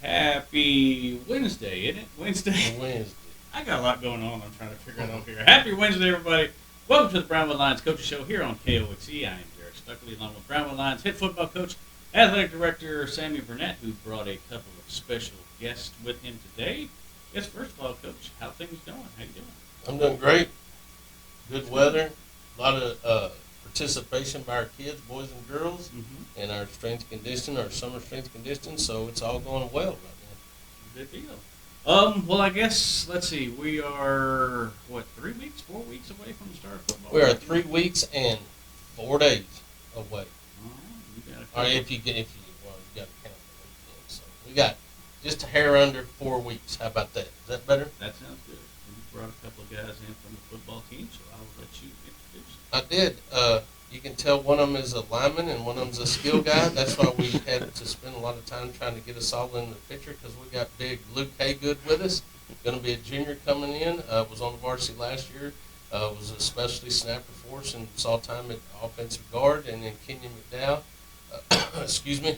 Happy Wednesday, isn't it? Wednesday. Wednesday. I got a lot going on. I'm trying to figure it out here. Happy Wednesday, everybody. Welcome to the Brownwood Lions Coaches Show here on KOXE. I am Derek Stuckley, along with Brownwood Lions head football coach, athletic director Sammy Burnett, who brought a couple of special guests with him today. Yes, first of all, Coach, how things going? How you doing? I'm doing great. Good weather. A lot of participation by our kids, boys and girls, in our strength conditioning, our summer strength conditioning. So it's all going well right now. Good deal. Well, I guess, let's see, we are, 3 weeks, 4 weeks away from the start of football? We are 3 weeks and 4 days away. You got Or if you got to count the weekend. So we got just a hair under 4 weeks. How about that? Is that better? That sounds good. We brought a couple of guys in from the football team, so I'll let you introduce them. I did. You can tell one of them is a lineman and one of them's a skill guy. That's why we had to spend a lot of time trying to get us all in the picture because we got big Luke Haygood with us. Going to be a junior coming in. Was on the varsity last year. Was a specialty snapper for us and saw time at offensive guard. And then Kenyon McDowell,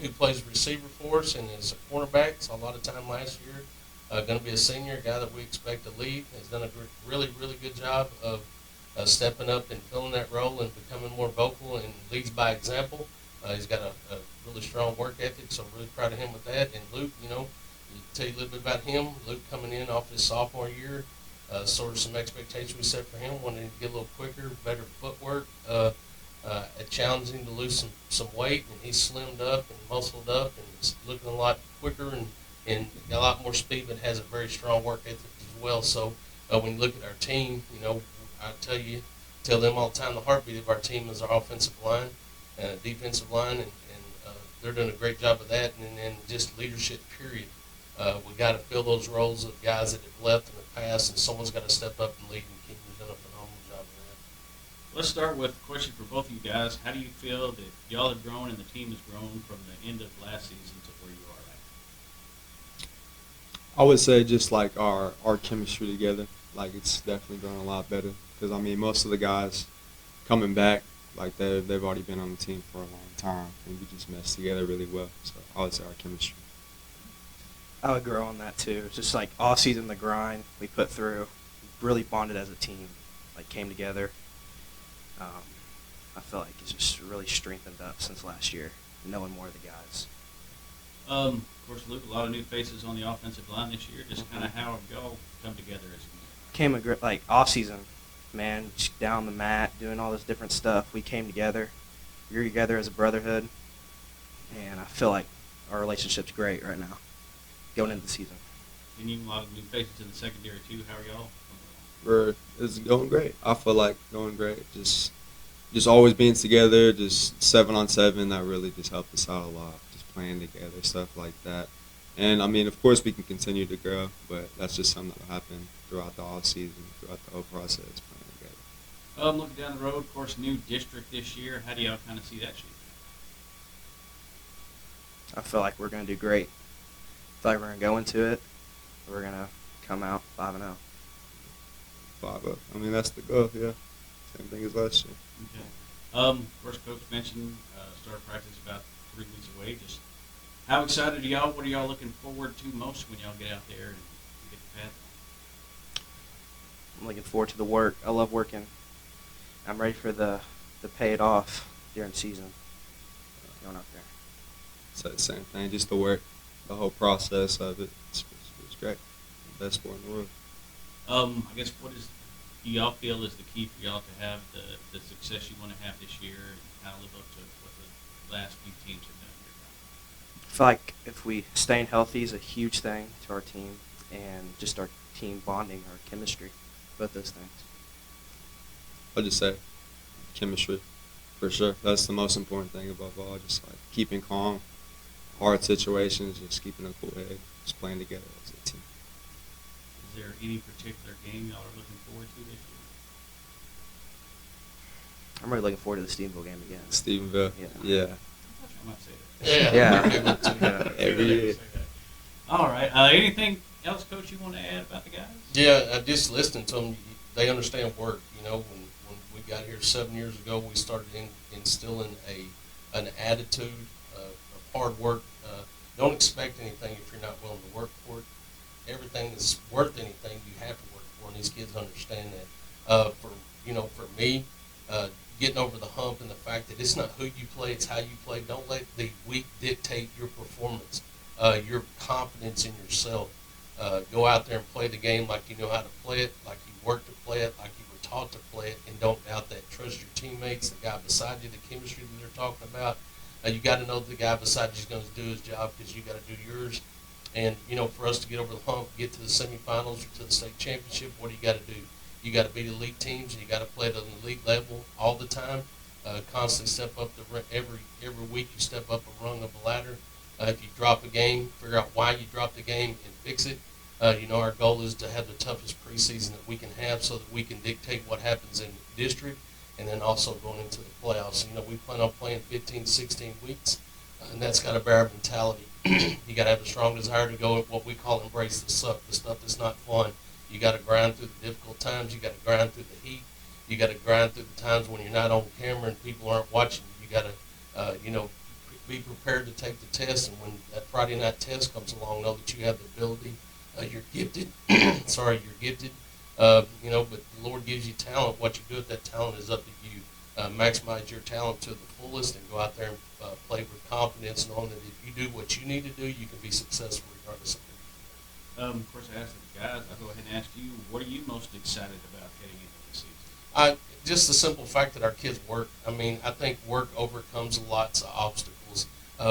who plays receiver for us and is a cornerback. Saw a lot of time last year. Going to be a senior, a guy that we expect to lead. Has done a really, really good job of stepping up and filling that role and becoming more vocal and leads by example. He's got a really strong work ethic, so I'm really proud of him with that. And Luke, tell you a little bit about him. Luke coming in off his sophomore year, sort of some expectations we set for him. Wanted to get a little quicker, better footwork. It challenged him to lose some weight, and he's slimmed up and muscled up and is looking a lot quicker and got a lot more speed, but has a very strong work ethic as well. So when you look at our team, I tell them all the time, the heartbeat of our team is our offensive line, defensive line, and they're doing a great job of that. And then just leadership, period. We got to fill those roles of guys that have left in the past, and someone's got to step up and lead. And Keaton's done a phenomenal job of that. Let's start with a question for both of you guys. How do you feel that y'all have grown and the team has grown from the end of last season to where you are now? I would say just like our chemistry together, like it's definitely grown a lot better. Because, most of the guys coming back, like they've already been on the team for a long time, and we just mesh together really well. So I would say our chemistry. I would grow on that too. Just like all season, the grind we put through, really bonded as a team, like came together. I feel like it's just really strengthened up since last year, knowing more of the guys. Of course, Luke, a lot of new faces on the offensive line this year. Just kind of how have y'all come together as a Came like off season, man, just down the mat, doing all this different stuff. We came together. We were together as a brotherhood, and I feel like our relationship's great right now, going into the season. And you a lot of new faces in the secondary too. How are y'all? It's going great. I feel like going great. Just always being together, just 7-on-7. That really just helped us out a lot. Just playing together, stuff like that. And of course, we can continue to grow, but that's just something that will happen throughout the off season, throughout the whole process, playing together. Looking down the road, of course, new district this year. How do y'all kind of see that shape? I feel like we're going to do great. I feel like we're going to go into it. We're going to come out 5-0. 5-0. That's the goal, yeah. Same thing as last year. Okay. Of course, Coach mentioned start practice about 3 weeks away. Just how excited are y'all? What are y'all looking forward to most when y'all get out there and get the path on? I'm looking forward to the work. I love working. I'm ready for the pay it off during season. Going out there. It's the same thing, just the work, the whole process of it. It's great. The best sport in the world. I guess do y'all feel is the key for y'all to have the success you want to have this year and kind of live up to what the last few teams have done here? I feel like if we staying healthy is a huge thing to our team, and just our team bonding, our chemistry, both those things. I'll just say chemistry, for sure. That's the most important thing above all, just like keeping calm, hard situations, just keeping a cool head, just playing together as a team. Is there any particular game y'all are looking forward to this year? I'm really looking forward to the Stephenville game again. Stephenville, Yeah. yeah. I thought y'all might say that. Yeah. Every year. All right. Anything else, Coach, you want to add about the guys? Yeah, just listening to them, they understand work. You know, when we got here 7 years ago, we started instilling an attitude of hard work. Don't expect anything if you're not willing to work for it. Everything that's worth anything, you have to work for, and these kids understand that. For me, getting over the hump and the fact that it's not who you play, it's how you play. Don't let the week dictate your performance, your confidence in yourself. Go out there and play the game like you know how to play it, like you work to play it, like you were taught to play it, and don't doubt that. Trust your teammates, the guy beside you, the chemistry that they're talking about. You got to know the guy beside you is going to do his job because you got to do yours. And, for us to get over the hump, get to the semifinals or to the state championship, what do you got to do? You got to beat elite teams, and you got to play at an elite level all the time. Constantly step up every week. You step up a rung of a ladder. If you drop a game, figure out why you dropped the game and fix it. Our goal is to have the toughest preseason that we can have, so that we can dictate what happens in the district, and then also going into the playoffs. We plan on playing 15, 16 weeks, and that's got to be our mentality. You got to have a strong desire to go at what we call embrace the suck, the stuff that's not fun. You got to grind through the difficult times. You got to grind through the heat. You got to grind through the times when you're not on camera and people aren't watching. You got to, be prepared to take the test. And when that Friday night test comes along, know that you have the ability. You're gifted. You're gifted. But the Lord gives you talent. What you do with that talent is up to you. Maximize your talent to the fullest and go out there and play with confidence, knowing that if you do what you need to do, you can be successful regardless of who you play. Of course, I asked the guys. I'll go ahead and ask you, what are you most excited about heading into the season? Just the simple fact that our kids work. I think work overcomes lots of obstacles.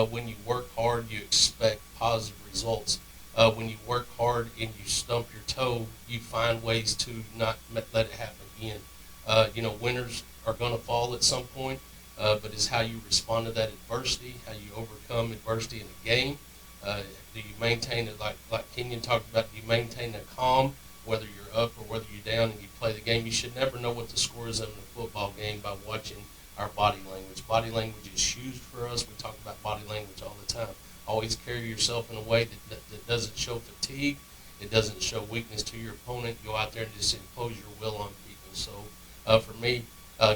When you work hard, you expect positive results. When you work hard and you stump your toe, you find ways to not let it happen again. Winners are going to fall at some point, but it's how you respond to that adversity, how you overcome adversity in a game. Do you maintain it, like Kenyon talked about, do you maintain a calm, whether you're up or whether you're down, and you play the game? You should never know what the score is of a football game by watching our body language. Body language is huge for us. We talk about body language all the time. Always carry yourself in a way that doesn't show fatigue. It doesn't show weakness to your opponent. Go out there and just impose your will on people. So for me,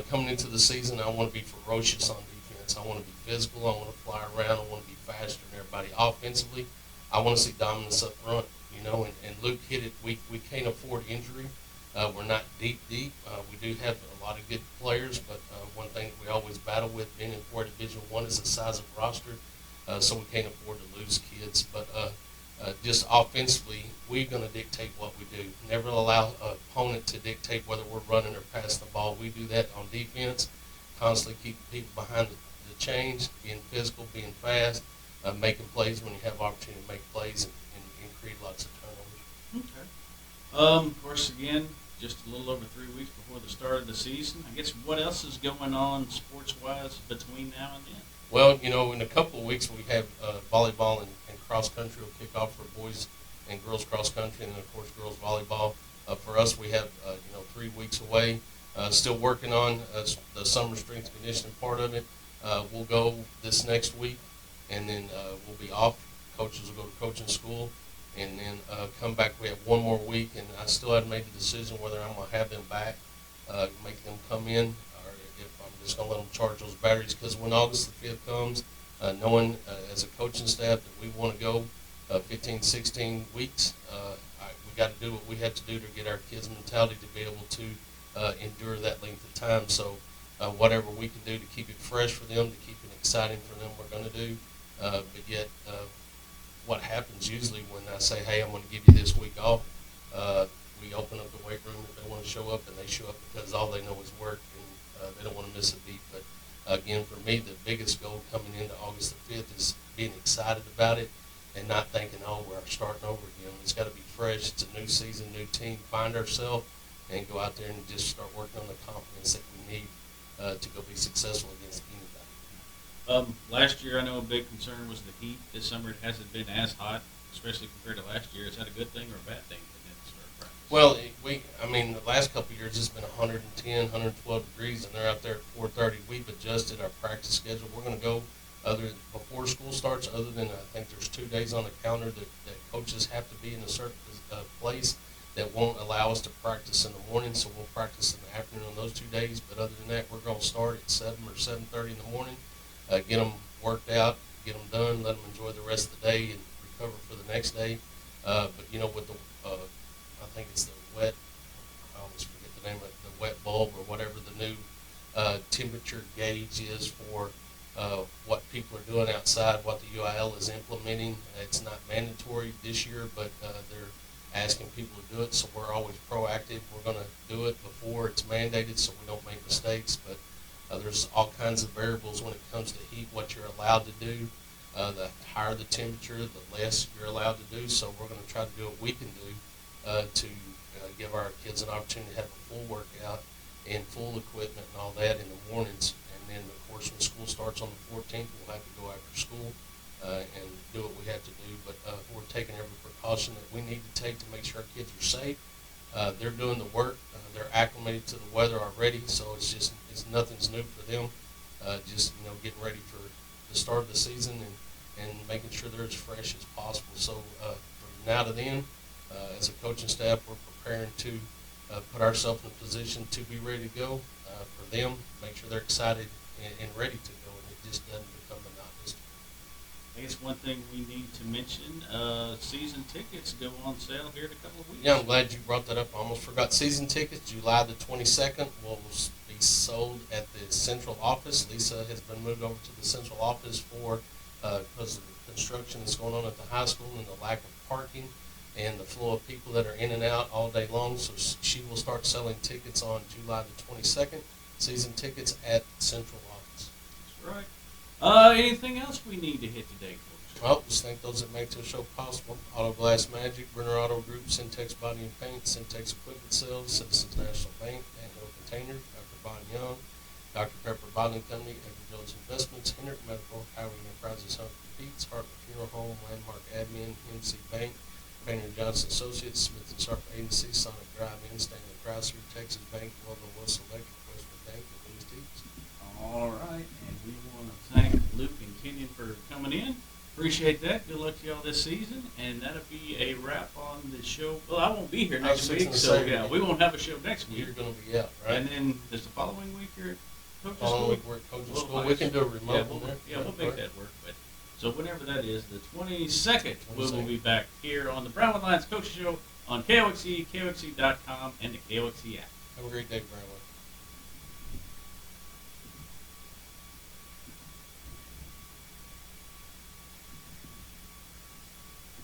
coming into the season, I want to be ferocious on defense. I want to be physical. I want to fly around. I want to be faster than everybody. Offensively, I want to see dominance up front. And Luke hit it. We can't afford injury. We're not deep. We do have a lot of good players, but one thing that we always battle with being in 4 Division I is the size of roster. So we can't afford to lose kids. But just offensively, we're going to dictate what we do. Never allow an opponent to dictate whether we're running or passing the ball. We do that on defense. Constantly keep people behind the chains, being physical, being fast, making plays when you have opportunity to make plays, and create lots of turnovers. Okay. Of course, again, just a little over 3 weeks before the start of the season. I guess what else is going on sports-wise between now and then? Well, in a couple of weeks we have volleyball and cross country will kick off for boys and girls cross country, and then of course girls volleyball. For us, we have 3 weeks away. Still working on the summer strength and conditioning part of it. We'll go this next week, and then we'll be off. Coaches will go to coaching school, and then come back. We have 1 more week, and I still haven't made the decision whether I'm going to have them back, make them come in, or if I'm just going to let them charge those batteries. Because when August the 5th comes, knowing as a coaching staff that we want to go 15, 16 weeks, we got to do what we have to do to get our kids' mentality to be able to endure that length of time. So whatever we can do to keep it fresh for them, to keep it exciting for them, we're going to do. But yet, what happens usually when I say, hey, I'm going to give you this week off, we open up the weight room if they want to show up, and they show up because all they know is work, and they don't want to miss a beat. But again, for me, the biggest goal coming into August the 5th is being excited about it and not thinking, oh, we're starting over again. It's got to be fresh. It's a new season, new team. Find ourselves and go out there and just start working on the confidence that we need to go be successful against anybody. Last year, I know a big concern was the heat. This summer, it hasn't been as hot, especially compared to last year. Is that a good thing or a bad thing? That didn't start practice? Well, I mean, the last couple of years it's been 110, 112 degrees, and they're out there at 4:30. We've adjusted our practice schedule. We're going to go before school starts. Other than I think there's 2 days on the calendar that coaches have to be in a certain place that won't allow us to practice in the morning. So we'll practice in the afternoon on those 2 days. But other than that, we're going to start at 7 or 7:30 in the morning. Get them worked out, get them done, let them enjoy the rest of the day, and recover for the next day. But with the I think it's the wet, I always forget the name of it, the wet bulb or whatever the new temperature gauge is for what people are doing outside, what the UIL is implementing. It's not mandatory this year, but they're asking people to do it, so we're always proactive. We're going to do it before it's mandated so we don't make mistakes, but there's all kinds of variables when it comes to heat, what you're allowed to do. The higher the temperature, the less you're allowed to do, so we're going to try to do what we can do to give our kids an opportunity to have a full workout and full equipment and all that in the mornings. And then, of course, when school starts on the 14th, we'll have to go after school and do what we have to do. But we're taking every precaution that we need to take to make sure our kids are safe. They're doing the work. They're acclimated to the weather already, so nothing's new for them. Just getting ready for the start of the season and making sure they're as fresh as possible. So from now to then, as a coaching staff, we're preparing to put ourselves in a position to be ready to go for them, make sure they're excited and ready to go, and it just doesn't become monotonous. I guess one thing we need to mention, season tickets go on sale here in a couple of weeks. Yeah, I'm glad you brought that up. I almost forgot. Season tickets, July the 22nd, will be sold at the central office. Lisa has been moved over to the central office because of the construction that's going on at the high school and the lack of parking and the flow of people that are in and out all day long. So she will start selling tickets on July the 22nd, season tickets at central office. That's right. Anything else we need to hit today, Coach? Well, just thank those that make the show possible. Auto Glass Magic, Brenner Auto Group, Syntex Body and Paint, Syntex Equipment Sales, Citizens National Bank, and No Container, Dr. Bon Young, Dr. Pepper Bottling Company, Edward Jones Investments, Hendrick Medical, Howard Enterprises, Humphrey Pete's, Heartland Funeral Home, Landmark Admin, MC Bank, Painter Johnson Associates, Smith and Sharp Agency, Sonic Drive-In, Stanley Chrysler, Texas Bank, Weldon West Electric, Westwood Bank, and Louis Deeds. All right, and we want to thank Luke and Kenyon for coming in. Appreciate that. Good luck to y'all this season, and that'll be a wrap on the show. Well, I won't be here next week, so yeah, we won't have a show next week. You're going to be out, right? And then there's the following week here at Coach's Following School. week we're at Coach's School. We can do a remote one there. Yeah, we'll make that work. But so whenever that is, the 22nd, we will be back here on the Brownwood Lions Coach Show on KOXE, KOXE.com, and the KOXE app. Have a great day, Brownwood.